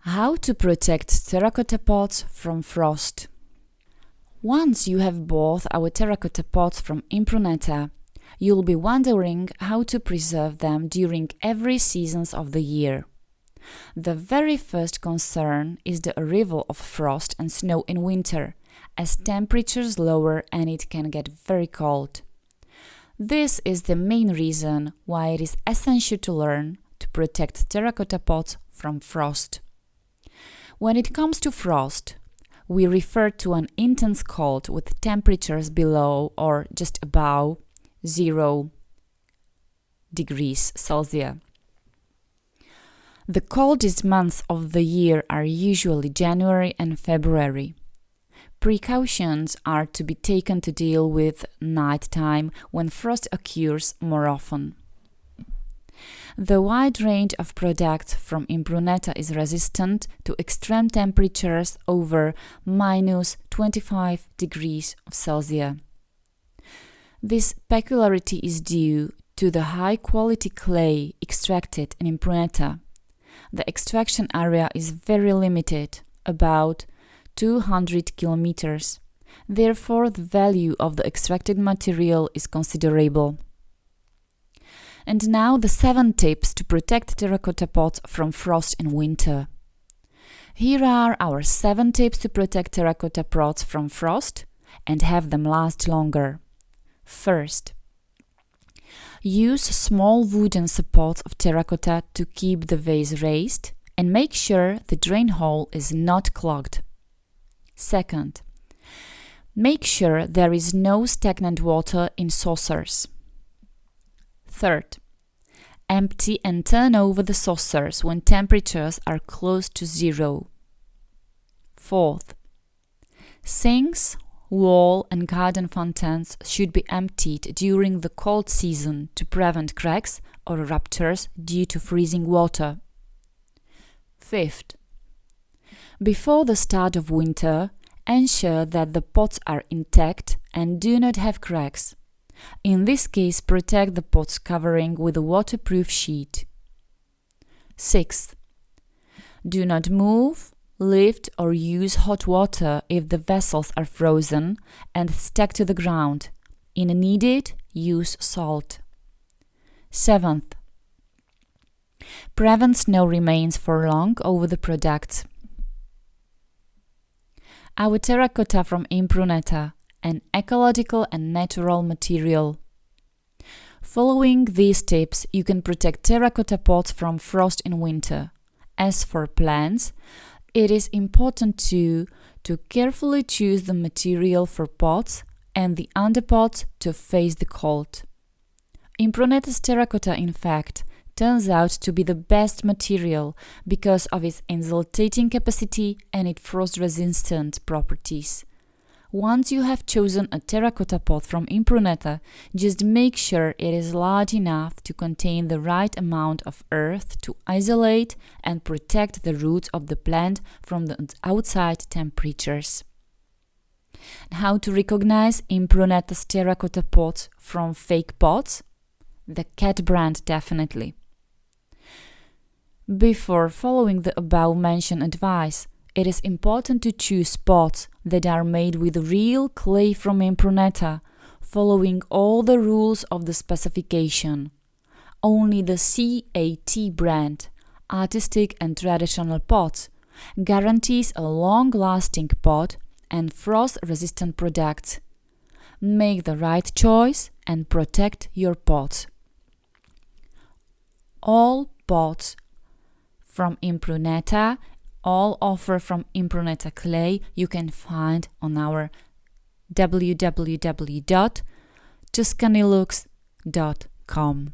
How to protect terracotta pots from frost. Once you have bought our terracotta pots from Impruneta, you'll be wondering how to preserve them during every seasons of the year. The very first concern is the arrival of frost and snow in winter, as temperatures lower and it can get very cold. This is the main reason why it is essential to learn to protect terracotta pots from frost. When it comes to frost, we refer to an intense cold with temperatures below or just above 0 degrees Celsius. The coldest months of the year are usually January and February. Precautions are to be taken to deal with nighttime when frost occurs more often. The wide range of products from Impruneta is resistant to extreme temperatures over -25 degrees Celsius. This peculiarity is due to the high-quality clay extracted in Impruneta. The extraction area is very limited, about 200 kilometers. Therefore, the value of the extracted material is considerable. And now the 7 tips to protect terracotta pots from frost in winter. Here are our 7 tips to protect terracotta pots from frost and have them last longer. First, use small wooden supports of terracotta to keep the vase raised and make sure the drain hole is not clogged. Second, make sure there is no stagnant water in saucers. Third, empty and turn over the saucers when temperatures are close to 0. Fourth, sinks, wall and garden fountains should be emptied during the cold season to prevent cracks or ruptures due to freezing water. Fifth, before the start of winter, ensure that the pots are intact and do not have cracks. In this case, protect the pots covering with a waterproof sheet. Sixth, do not move, lift or use hot water if the vessels are frozen and stuck to the ground. In needed, use salt. Seventh, prevent snow remains for long over the products. Our terracotta from Impruneta, an ecological and natural material. Following these tips, you can protect terracotta pots from frost in winter. As for plants, it is important to carefully choose the material for pots and the underpots to face the cold. Impruneta's terracotta, in fact, turns out to be the best material because of its insulating capacity and its frost-resistant properties. Once you have chosen a terracotta pot from Impruneta, just make sure it is large enough to contain the right amount of earth to isolate and protect the roots of the plant from the outside temperatures. How to recognize Impruneta's terracotta pots from fake pots? The Cat brand, definitely. Before following the above-mentioned advice, it is important to choose pots that are made with real clay from Impruneta, following all the rules of the specification. Only the CAT brand, artistic and traditional pots, guarantees a long-lasting pot and frost-resistant products. Make the right choice and protect your pots. All pots from Impruneta, all offer from Impruneta clay you can find on our www.TuscanyLux.com.